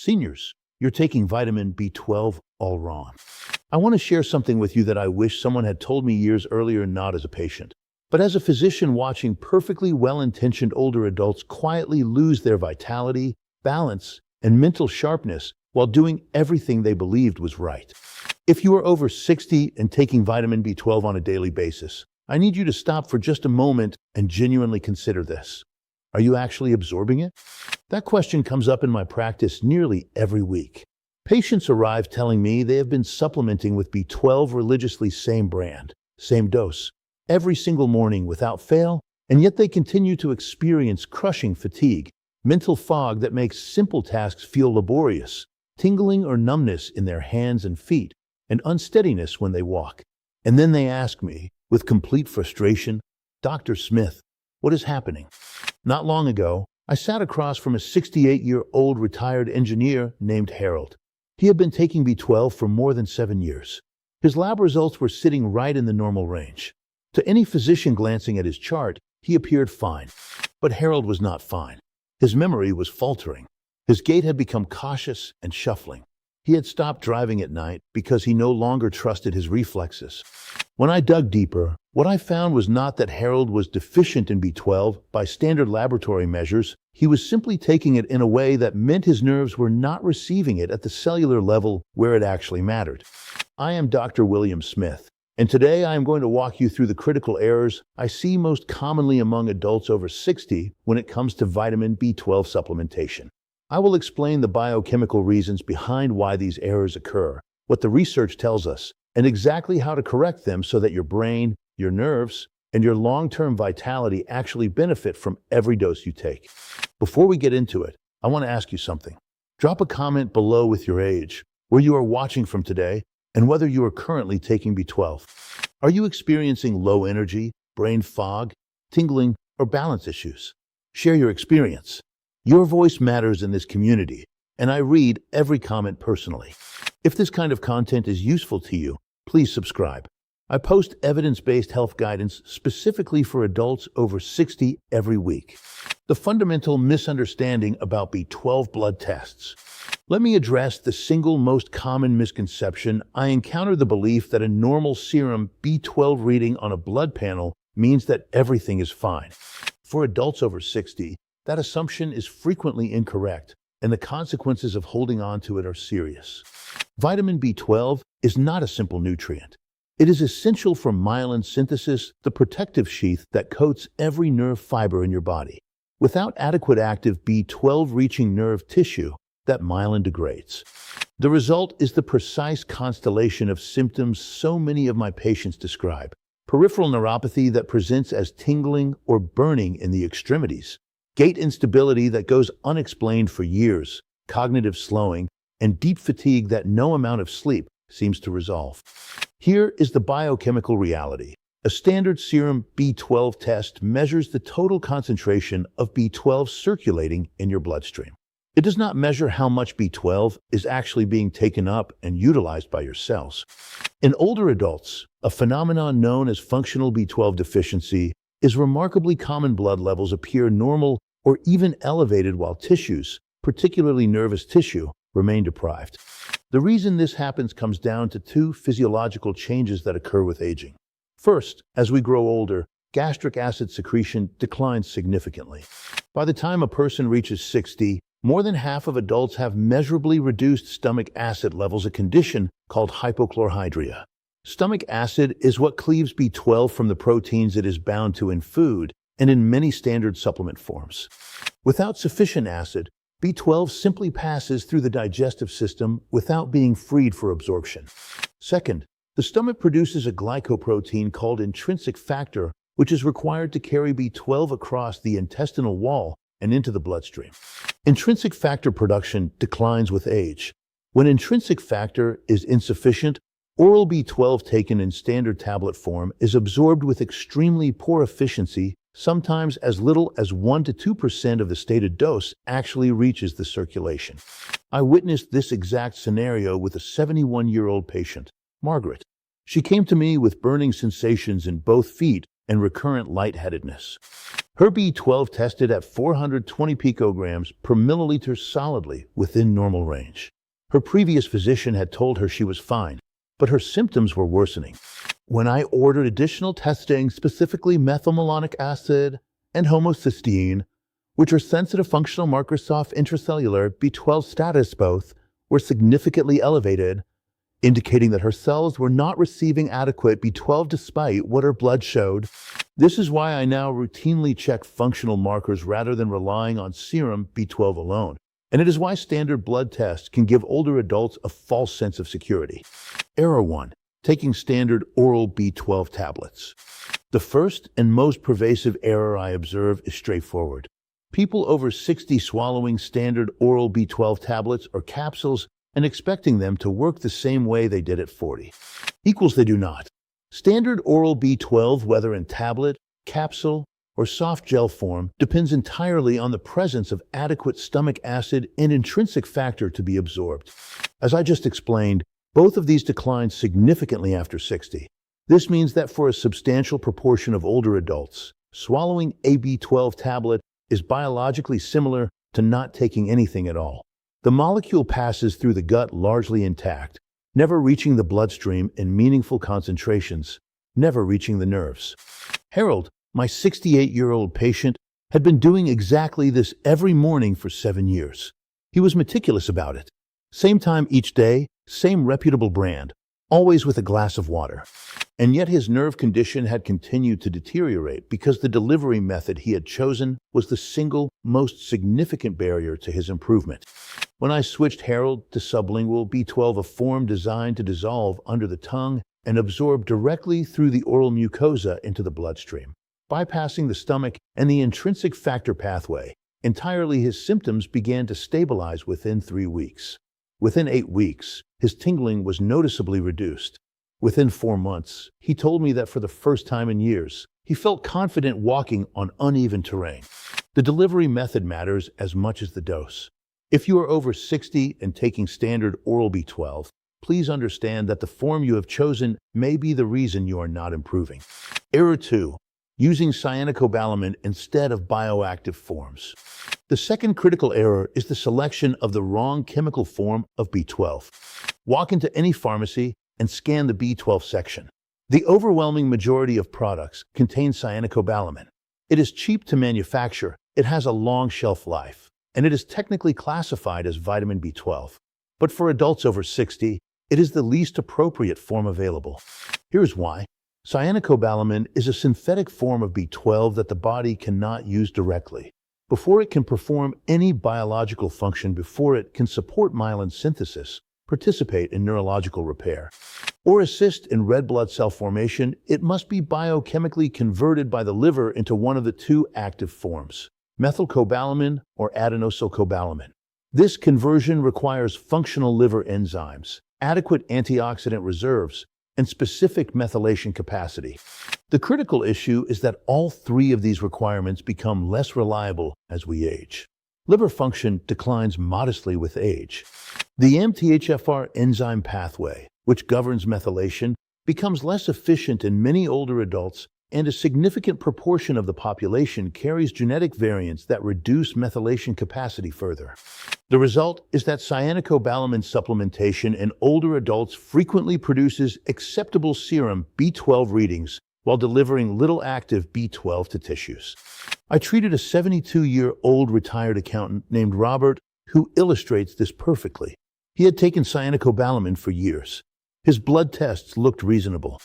Seniors, you're taking vitamin B12 all wrong. I want to share something with you that I wish someone had told me years earlier, not as a patient, but as a physician watching perfectly well-intentioned older adults quietly lose their vitality, balance, and mental sharpness while doing everything they believed was right. If you are over 60 and taking vitamin B12 on a daily basis, I need you to stop for just a moment and genuinely consider this. Are you actually absorbing it? That question comes up in my practice nearly every week. Patients arrive telling me they have been supplementing with B12 religiously, same brand, same dose, every single morning without fail, and yet they continue to experience crushing fatigue, mental fog that makes simple tasks feel laborious, tingling or numbness in their hands and feet, and unsteadiness when they walk. And then they ask me, with complete frustration, "Dr. Smith, what is happening?" Not long ago, I sat across from a 68-year-old retired engineer named Harold. He had been taking B12 for more than 7 years. His lab results were sitting right in the normal range. To any physician glancing at his chart, he appeared fine. But Harold was not fine. His memory was faltering. His gait had become cautious and shuffling. He had stopped driving at night because he no longer trusted his reflexes. When I dug deeper, what I found was not that Harold was deficient in B12 by standard laboratory measures. He was simply taking it in a way that meant his nerves were not receiving it at the cellular level where it actually mattered. I am Dr. William Smith, and today I am going to walk you through the critical errors I see most commonly among adults over 60 when it comes to vitamin B12 supplementation. I will explain the biochemical reasons behind why these errors occur, what the research tells us, and exactly how to correct them so that your brain, your nerves, and your long-term vitality actually benefit from every dose you take. Before we get into it, I want to ask you something. Drop a comment below with your age, where you are watching from today, and whether you are currently taking B12. Are you experiencing low energy, brain fog, tingling, or balance issues? Share your experience. Your voice matters in this community, and I read every comment personally. If this kind of content is useful to you, please subscribe. I post evidence-based health guidance specifically for adults over 60 every week. The fundamental misunderstanding about B12 blood tests. Let me address the single most common misconception. I encounter the belief that a normal serum B12 reading on a blood panel means that everything is fine. For adults over 60, that assumption is frequently incorrect, and the consequences of holding on to it are serious. Vitamin B12 is not a simple nutrient. It is essential for myelin synthesis, the protective sheath that coats every nerve fiber in your body. Without adequate active B12 reaching nerve tissue, that myelin degrades. The result is the precise constellation of symptoms so many of my patients describe. Peripheral neuropathy that presents as tingling or burning in the extremities, gait instability that goes unexplained for years, cognitive slowing, and deep fatigue that no amount of sleep seems to resolve. Here is the biochemical reality. A standard serum B12 test measures the total concentration of B12 circulating in your bloodstream. It does not measure how much B12 is actually being taken up and utilized by your cells. In older adults, a phenomenon known as functional B12 deficiency is remarkably common. Blood levels appear normal or even elevated while tissues, particularly nervous tissue, remain deprived. The reason this happens comes down to two physiological changes that occur with aging. First, as we grow older, gastric acid secretion declines significantly. By the time a person reaches 60, more than half of adults have measurably reduced stomach acid levels, a condition called hypochlorhydria. Stomach acid is what cleaves B12 from the proteins it is bound to in food and in many standard supplement forms. Without sufficient acid, B12 simply passes through the digestive system without being freed for absorption. Second, the stomach produces a glycoprotein called intrinsic factor, which is required to carry B12 across the intestinal wall and into the bloodstream. Intrinsic factor production declines with age. When intrinsic factor is insufficient, oral B12 taken in standard tablet form is absorbed with extremely poor efficiency. Sometimes as little as 1 to 2% of the stated dose actually reaches the circulation. I witnessed this exact scenario with a 71-year-old patient, Margaret. She came to me with burning sensations in both feet and recurrent lightheadedness. Her B12 tested at 420 picograms per milliliter solidly within normal range. Her previous physician had told her she was fine, but her symptoms were worsening. When I ordered additional testing, specifically methylmalonic acid and homocysteine, which are sensitive functional markers of intracellular B12 status, both were significantly elevated, indicating that her cells were not receiving adequate B12 despite what her blood showed. This is why I now routinely check functional markers rather than relying on serum B12 alone. And it is why standard blood tests can give older adults a false sense of security. Error 1. Taking standard oral B12 tablets. The first and most pervasive error I observe is straightforward. People over 60 swallowing standard oral B12 tablets or capsules and expecting them to work the same way they did at 40. Equals they do not. Standard oral B12, whether in tablet, capsule, or soft gel form, depends entirely on the presence of adequate stomach acid and intrinsic factor to be absorbed. As I just explained, both of these decline significantly after 60. This means that for a substantial proportion of older adults, swallowing a B12 tablet is biologically similar to not taking anything at all. The molecule passes through the gut largely intact, never reaching the bloodstream in meaningful concentrations, never reaching the nerves. Harold, my 68-year-old patient, had been doing exactly this every morning for 7 years. He was meticulous about it. Same time each day, same reputable brand, always with a glass of water. And yet his nerve condition had continued to deteriorate because the delivery method he had chosen was the single most significant barrier to his improvement. When I switched Harold to sublingual B12, a form designed to dissolve under the tongue and absorb directly through the oral mucosa into the bloodstream, bypassing the stomach and the intrinsic factor pathway, entirely his symptoms began to stabilize within 3 weeks. Within 8 weeks, his tingling was noticeably reduced. Within 4 months, he told me that for the first time in years, he felt confident walking on uneven terrain. The delivery method matters as much as the dose. If you are over 60 and taking standard oral B12, please understand that the form you have chosen may be the reason you are not improving. Error 2. Using cyanocobalamin instead of bioactive forms. The second critical error is the selection of the wrong chemical form of B12. Walk into any pharmacy and scan the B12 section. The overwhelming majority of products contain cyanocobalamin. It is cheap to manufacture, it has a long shelf life, and it is technically classified as vitamin B12. But for adults over 60, it is the least appropriate form available. Here's why. Cyanocobalamin is a synthetic form of B12 that the body cannot use directly. Before it can perform any biological function, before it can support myelin synthesis, participate in neurological repair, or assist in red blood cell formation, it must be biochemically converted by the liver into one of the two active forms, methylcobalamin or adenosylcobalamin. This conversion requires functional liver enzymes, adequate antioxidant reserves, and specific methylation capacity. The critical issue is that all three of these requirements become less reliable as we age. Liver function declines modestly with age. The MTHFR enzyme pathway, which governs methylation, becomes less efficient in many older adults, and a significant proportion of the population carries genetic variants that reduce methylation capacity further. The result is that cyanocobalamin supplementation in older adults frequently produces acceptable serum B12 readings while delivering little active B12 to tissues. I treated a 72-year-old retired accountant named Robert who illustrates this perfectly. He had taken cyanocobalamin for years. His blood tests looked reasonable,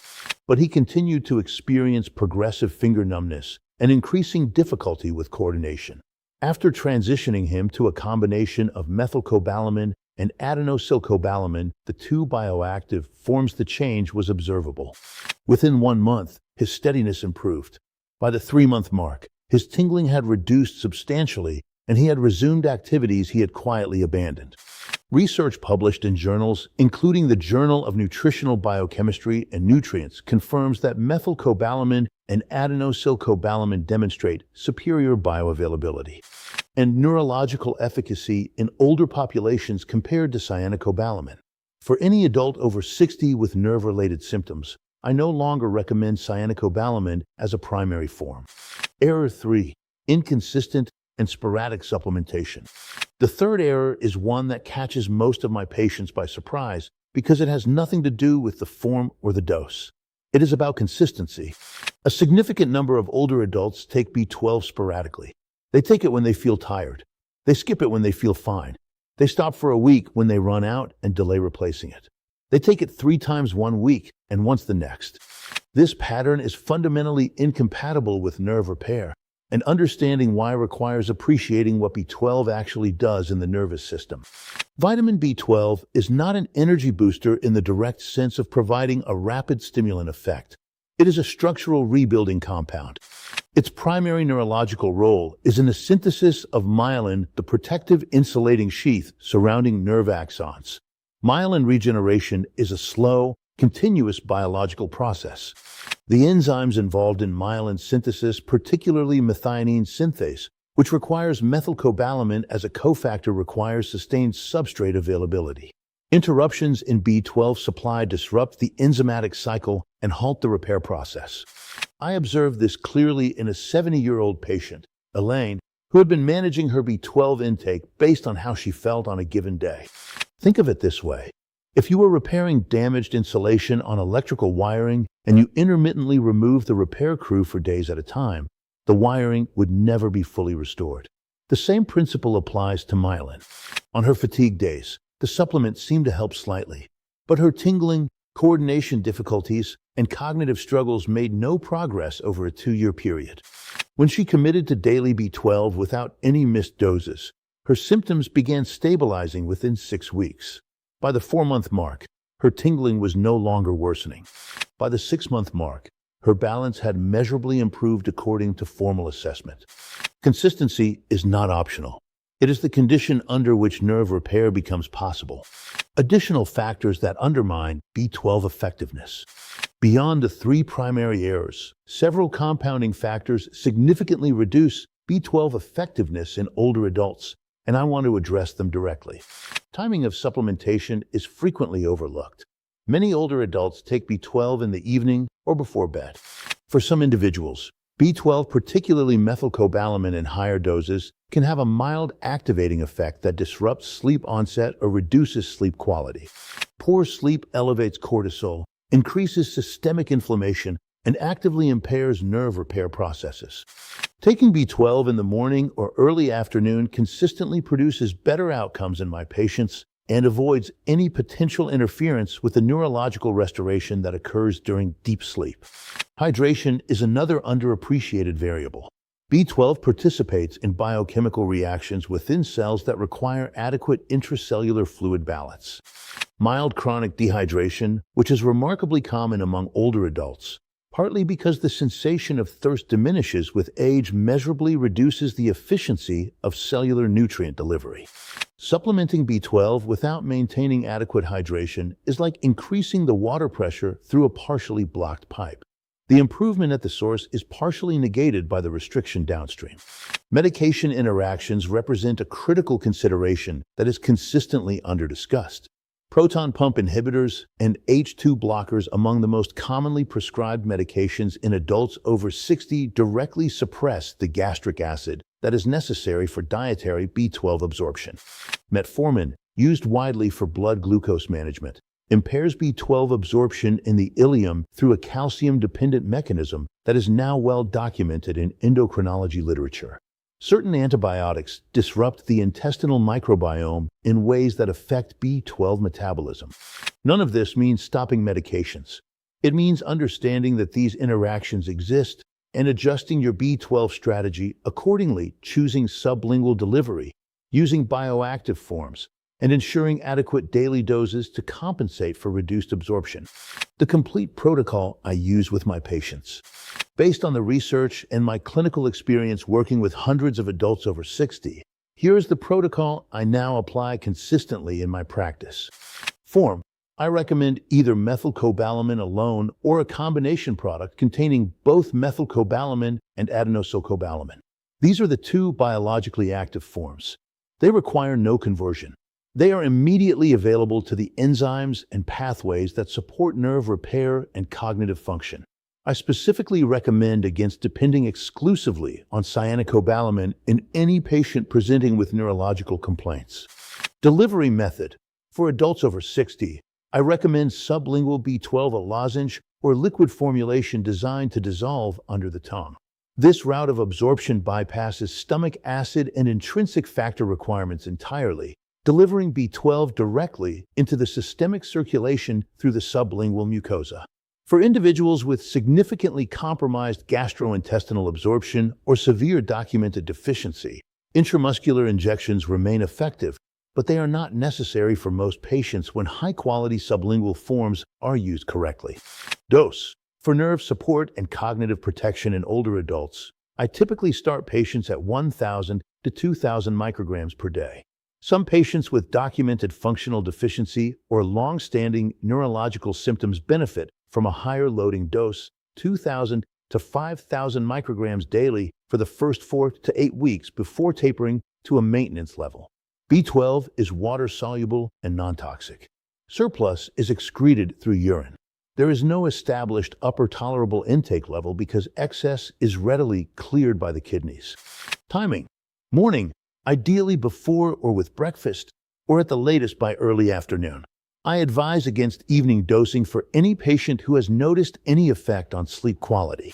but he continued to experience progressive finger numbness and increasing difficulty with coordination. After transitioning him to a combination of methylcobalamin and adenosylcobalamin, the two bioactive forms, the change was observable. Within 1 month, his steadiness improved. By the 3-month mark, his tingling had reduced substantially, and he had resumed activities he had quietly abandoned. Research published in journals, including the Journal of Nutritional Biochemistry and Nutrients, confirms that methylcobalamin and adenosylcobalamin demonstrate superior bioavailability and neurological efficacy in older populations compared to cyanocobalamin. For any adult over 60 with nerve-related symptoms, I no longer recommend cyanocobalamin as a primary form. Error 3. Inconsistent and sporadic supplementation. The third error is one that catches most of my patients by surprise because it has nothing to do with the form or the dose. It is about consistency. A significant number of older adults take B12 sporadically. They take it when they feel tired. They skip it when they feel fine. They stop for a week when they run out and delay replacing it. They take it 3 times one week and once the next. This pattern is fundamentally incompatible with nerve repair, and understanding why requires appreciating what B12 actually does in the nervous system. Vitamin B12 is not an energy booster in the direct sense of providing a rapid stimulant effect. It is a structural rebuilding compound. Its primary neurological role is in the synthesis of myelin, the protective insulating sheath surrounding nerve axons. Myelin regeneration is a slow, continuous biological process. The enzymes involved in myelin synthesis, particularly methionine synthase, which requires methylcobalamin as a cofactor, requires sustained substrate availability. Interruptions in B12 supply disrupt the enzymatic cycle and halt the repair process. I observed this clearly in a 70-year-old patient, Elaine, who had been managing her B12 intake based on how she felt on a given day. Think of it this way. If you were repairing damaged insulation on electrical wiring and you intermittently remove the repair crew for days at a time, the wiring would never be fully restored. The same principle applies to myelin. On her fatigue days, the supplement seemed to help slightly, but her tingling, coordination difficulties, and cognitive struggles made no progress over a 2-year period. When she committed to daily B12 without any missed doses, her symptoms began stabilizing within 6 weeks. By the 4-month mark, her tingling was no longer worsening. By the 6-month mark, her balance had measurably improved according to formal assessment. Consistency is not optional. It is the condition under which nerve repair becomes possible. Additional factors that undermine B12 effectiveness. Beyond the 3 primary errors, several compounding factors significantly reduce B12 effectiveness in older adults, and I want to address them directly. Timing of supplementation is frequently overlooked. Many older adults take B12 in the evening or before bed. For some individuals, B12, particularly methylcobalamin in higher doses, can have a mild activating effect that disrupts sleep onset or reduces sleep quality. Poor sleep elevates cortisol, increases systemic inflammation, and actively impairs nerve repair processes. Taking B12 in the morning or early afternoon consistently produces better outcomes in my patients and avoids any potential interference with the neurological restoration that occurs during deep sleep. Hydration is another underappreciated variable. B12 participates in biochemical reactions within cells that require adequate intracellular fluid balance. Mild chronic dehydration, which is remarkably common among older adults, partly because the sensation of thirst diminishes with age, measurably reduces the efficiency of cellular nutrient delivery. Supplementing B12 without maintaining adequate hydration is like increasing the water pressure through a partially blocked pipe. The improvement at the source is partially negated by the restriction downstream. Medication interactions represent a critical consideration that is consistently underdiscussed. Proton pump inhibitors and H2 blockers, among the most commonly prescribed medications in adults over 60, directly suppress the gastric acid that is necessary for dietary B12 absorption. Metformin, used widely for blood glucose management, impairs B12 absorption in the ileum through a calcium-dependent mechanism that is now well documented in endocrinology literature. Certain antibiotics disrupt the intestinal microbiome in ways that affect B12 metabolism. None of this means stopping medications. It means understanding that these interactions exist and adjusting your B12 strategy accordingly, choosing sublingual delivery, using bioactive forms, and ensuring adequate daily doses to compensate for reduced absorption. The complete protocol I use with my patients. Based on the research and my clinical experience working with hundreds of adults over 60, here is the protocol I now apply consistently in my practice. Form: I recommend either methylcobalamin alone or a combination product containing both methylcobalamin and adenosylcobalamin. These are the 2 biologically active forms. They require no conversion. They are immediately available to the enzymes and pathways that support nerve repair and cognitive function. I specifically recommend against depending exclusively on cyanocobalamin in any patient presenting with neurological complaints. Delivery method. For adults over 60, I recommend sublingual B12, a lozenge or liquid formulation designed to dissolve under the tongue. This route of absorption bypasses stomach acid and intrinsic factor requirements entirely, delivering B12 directly into the systemic circulation through the sublingual mucosa. For individuals with significantly compromised gastrointestinal absorption or severe documented deficiency, intramuscular injections remain effective, but they are not necessary for most patients when high-quality sublingual forms are used correctly. Dose. For nerve support and cognitive protection in older adults, I typically start patients at 1,000 to 2,000 micrograms per day. Some patients with documented functional deficiency or long-standing neurological symptoms benefit from a higher loading dose, 2,000 to 5,000 micrograms daily for the first 4 to 8 weeks before tapering to a maintenance level. B12 is water-soluble and non-toxic. Surplus is excreted through urine. There is no established upper tolerable intake level because excess is readily cleared by the kidneys. Timing. Morning, ideally before or with breakfast, or at the latest by early afternoon. I advise against evening dosing for any patient who has noticed any effect on sleep quality.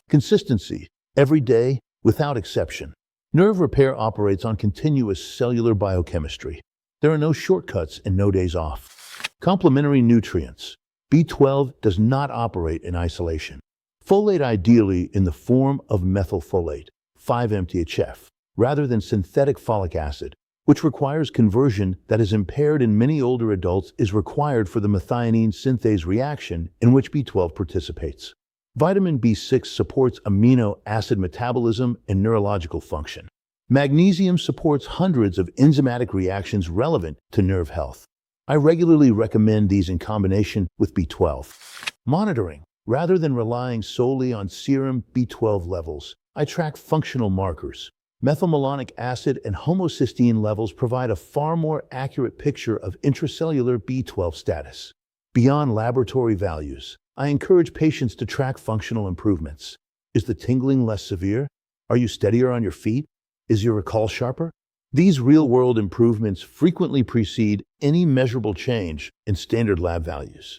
Consistency. Every day, without exception. Nerve repair operates on continuous cellular biochemistry. There are no shortcuts and no days off. Complementary nutrients. B12 does not operate in isolation. Folate ideally in the form of methylfolate, 5-MTHF, rather than synthetic folic acid, which requires conversion that is impaired in many older adults, is required for the methionine synthase reaction in which B12 participates. Vitamin B6 supports amino acid metabolism and neurological function. Magnesium supports hundreds of enzymatic reactions relevant to nerve health. I regularly recommend these in combination with B12. Monitoring. Rather than relying solely on serum B12 levels, I track functional markers. Methylmalonic acid and homocysteine levels provide a far more accurate picture of intracellular B12 status. Beyond laboratory values, I encourage patients to track functional improvements. Is the tingling less severe? Are you steadier on your feet? Is your recall sharper? These real-world improvements frequently precede any measurable change in standard lab values.